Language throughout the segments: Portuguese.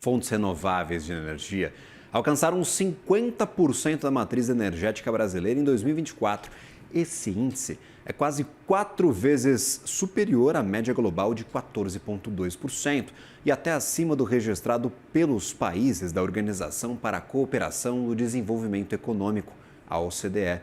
fontes renováveis de energia alcançaram 50% da matriz energética brasileira em 2024. Esse índice é quase 4 vezes superior à média global de 14,2% e até acima do registrado pelos países da Organização para a Cooperação e o Desenvolvimento Econômico, a OCDE.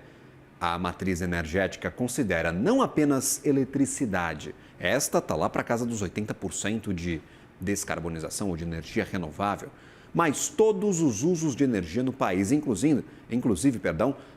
A matriz energética considera não apenas eletricidade, esta está lá para casa dos 80% de descarbonização ou de energia renovável, mas todos os usos de energia no país, inclusive,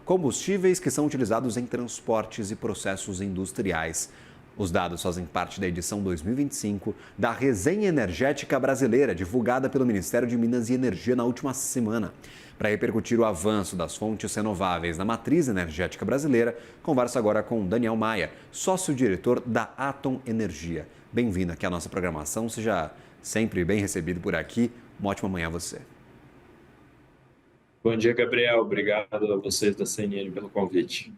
combustíveis que são utilizados em transportes e processos industriais. Os dados fazem parte da edição 2025 da Resenha Energética Brasileira, divulgada pelo Ministério de Minas e Energia na última semana. Para repercutir o avanço das fontes renováveis na matriz energética brasileira, converso agora com Daniel Maia, sócio-diretor da Atom Energia. Bem-vindo aqui à nossa programação, seja sempre bem recebido por aqui. Uma ótima manhã a você. Bom dia, Gabriel. Obrigado a vocês da CNN pelo convite.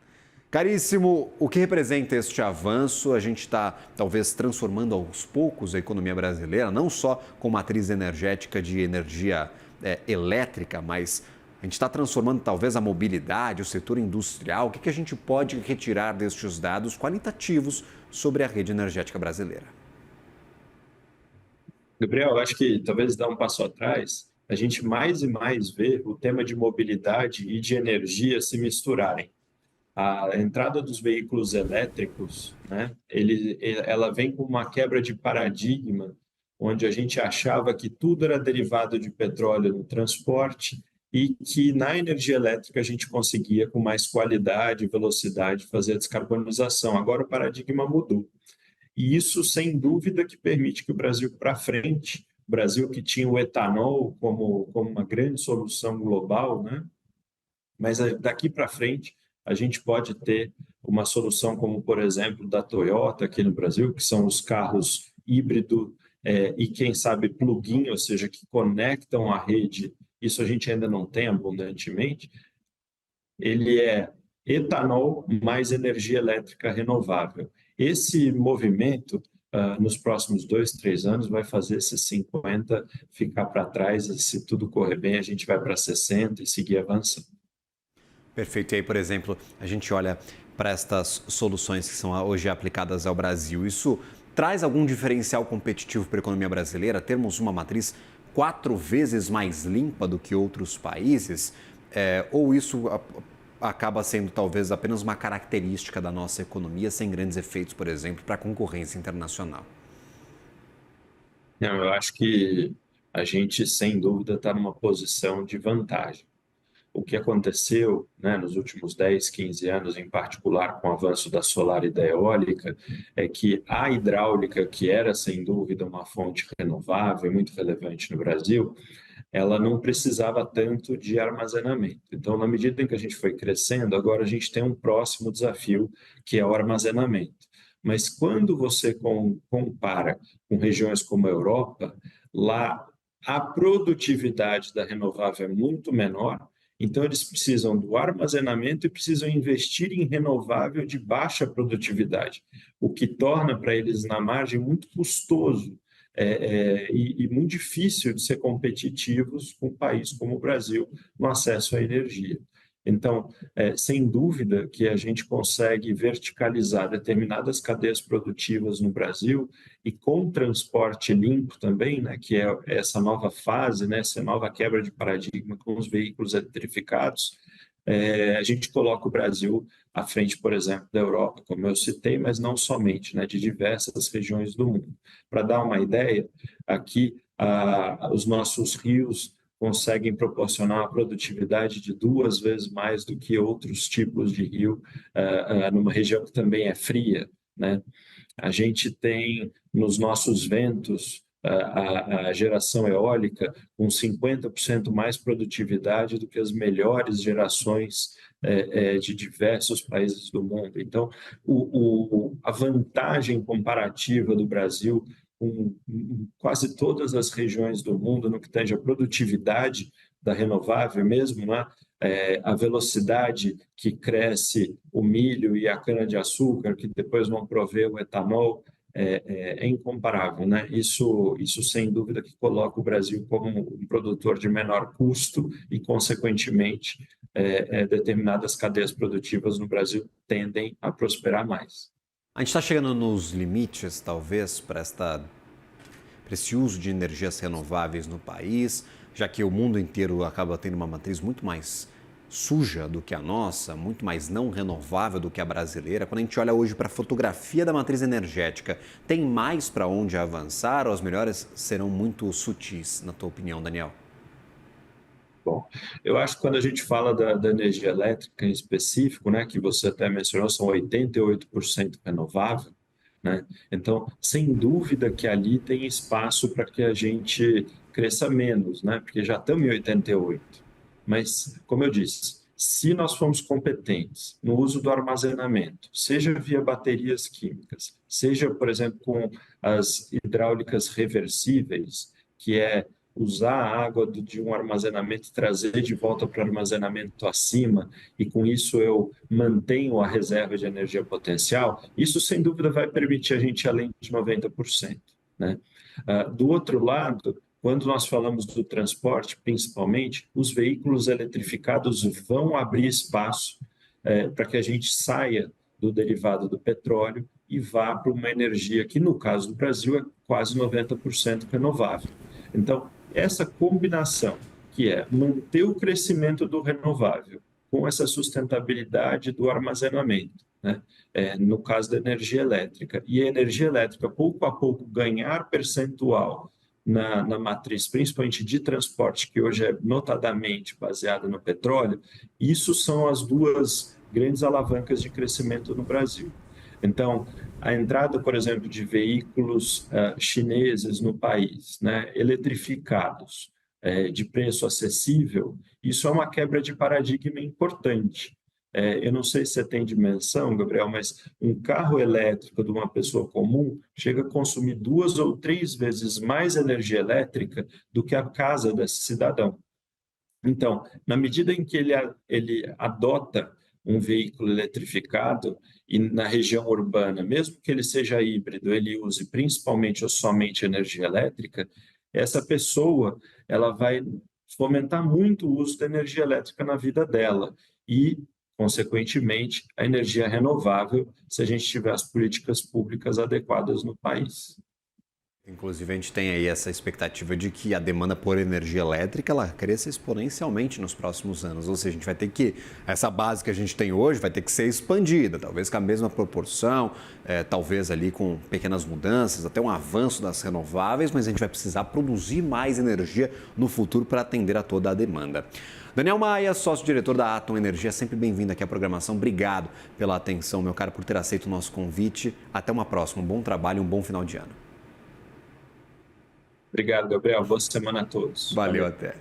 Caríssimo, o que representa este avanço? A gente está, talvez, transformando aos poucos a economia brasileira, não só com matriz energética de energia elétrica, mas a gente está transformando, talvez, a mobilidade, o setor industrial. O que a gente pode retirar destes dados qualitativos sobre a rede energética brasileira? Gabriel, eu acho que talvez dar um passo atrás, a gente mais e mais vê o tema de mobilidade e de energia se misturarem. A entrada dos veículos elétricos, né, ela vem com uma quebra de paradigma, onde a gente achava que tudo era derivado de petróleo no transporte e que na energia elétrica a gente conseguia, com mais qualidade e velocidade, fazer a descarbonização. Agora o paradigma mudou. E isso, sem dúvida, que permite que o Brasil para frente, o Brasil que tinha o etanol como uma grande solução global, né? Mas daqui para frente a gente pode ter uma solução como, por exemplo, da Toyota aqui no Brasil, que são os carros híbrido e, quem sabe, plug-in, ou seja, que conectam à rede. Isso a gente ainda não tem abundantemente. Ele é etanol mais energia elétrica renovável. Esse movimento, nos próximos 2, 3 anos, vai fazer esses 50 ficar para trás, e se tudo correr bem, a gente vai para 60 e seguir avançando. Perfeito. E aí, por exemplo, a gente olha para estas soluções que são hoje aplicadas ao Brasil. Isso traz algum diferencial competitivo para a economia brasileira? Termos uma matriz 4 vezes mais limpa do que outros países? Ou isso acaba sendo talvez apenas uma característica da nossa economia, sem grandes efeitos, por exemplo, para a concorrência internacional? Não, eu acho que a gente, sem dúvida, está numa posição de vantagem. O que aconteceu, né, nos últimos 10, 15 anos, em particular com o avanço da solar e da eólica, é que a hidráulica, que era, sem dúvida, uma fonte renovável e muito relevante no Brasil, ela não precisava tanto de armazenamento. Então, na medida em que a gente foi crescendo, agora a gente tem um próximo desafio, que é o armazenamento. Mas quando você compara com regiões como a Europa, lá a produtividade da renovável é muito menor, então eles precisam do armazenamento e precisam investir em renovável de baixa produtividade, o que torna para eles na margem muito custoso e muito difícil de ser competitivos com um país como o Brasil no acesso à energia. Então, sem dúvida que a gente consegue verticalizar determinadas cadeias produtivas no Brasil e com transporte limpo também, né, que é essa nova fase, né, essa nova quebra de paradigma com os veículos eletrificados, a gente coloca o Brasil à frente, por exemplo, da Europa, como eu citei, mas não somente, né, de diversas regiões do mundo. Para dar uma ideia, aqui os nossos rios conseguem proporcionar uma produtividade de 2 vezes mais do que outros tipos de rio, numa região que também é fria, né? A gente tem nos nossos ventos a geração eólica com 50% mais produtividade do que as melhores gerações de diversos países do mundo. Então, a vantagem comparativa do Brasil com quase todas as regiões do mundo no que tange a produtividade da renovável mesmo, né? A velocidade que cresce o milho e a cana-de-açúcar, que depois vão prover o etanol, é incomparável, né? Isso sem dúvida que coloca o Brasil como um produtor de menor custo e, consequentemente, determinadas cadeias produtivas no Brasil tendem a prosperar mais. A gente está chegando nos limites, talvez, para esse uso de energias renováveis no país, já que o mundo inteiro acaba tendo uma matriz muito mais suja do que a nossa, muito mais não renovável do que a brasileira. Quando a gente olha hoje para a fotografia da matriz energética, tem mais para onde avançar ou as melhores serão muito sutis, na tua opinião, Daniel? Bom, eu acho que quando a gente fala da energia elétrica em específico, né, que você até mencionou, são 88% renovável, né? Então, sem dúvida que ali tem espaço para que a gente cresça menos, né? Porque já estamos em 88. Mas, como eu disse, se nós formos competentes no uso do armazenamento, seja via baterias químicas, seja, por exemplo, com as hidráulicas reversíveis, que é usar a água de um armazenamento e trazer de volta para o armazenamento acima, e com isso eu mantenho a reserva de energia potencial, isso sem dúvida vai permitir a gente ir além de 90%, né? Do outro lado, quando nós falamos do transporte, principalmente, os veículos eletrificados vão abrir espaço para que a gente saia do derivado do petróleo e vá para uma energia que, no caso do Brasil, é quase 90% renovável. Então, essa combinação, que é manter o crescimento do renovável com essa sustentabilidade do armazenamento, né? No caso da energia elétrica, e a energia elétrica, pouco a pouco, ganhar percentual na matriz, principalmente de transporte, que hoje é notadamente baseada no petróleo, isso são as duas grandes alavancas de crescimento no Brasil. Então, a entrada, por exemplo, de veículos chineses no país, né, eletrificados, de preço acessível, isso é uma quebra de paradigma importante. Eu não sei se você tem dimensão, Gabriel, mas um carro elétrico de uma pessoa comum chega a consumir 2 ou 3 vezes mais energia elétrica do que a casa desse cidadão. Então, na medida em que ele adota um veículo eletrificado e na região urbana, mesmo que ele seja híbrido, ele use principalmente ou somente energia elétrica, essa pessoa ela vai fomentar muito o uso da energia elétrica na vida dela e, consequentemente, a energia renovável, se a gente tiver as políticas públicas adequadas no país. Inclusive, a gente tem aí essa expectativa de que a demanda por energia elétrica ela cresça exponencialmente nos próximos anos. Ou seja, a gente vai ter que, essa base que a gente tem hoje vai ter que ser expandida, talvez com a mesma proporção, talvez ali com pequenas mudanças, até um avanço das renováveis, mas a gente vai precisar produzir mais energia no futuro para atender a toda a demanda. Daniel Maia, sócio-diretor da Atom Energia, sempre bem-vindo aqui à programação. Obrigado pela atenção, meu caro, por ter aceito o nosso convite. Até uma próxima. Um bom trabalho e um bom final de ano. Obrigado, Gabriel. Boa semana a todos. Valeu. Até.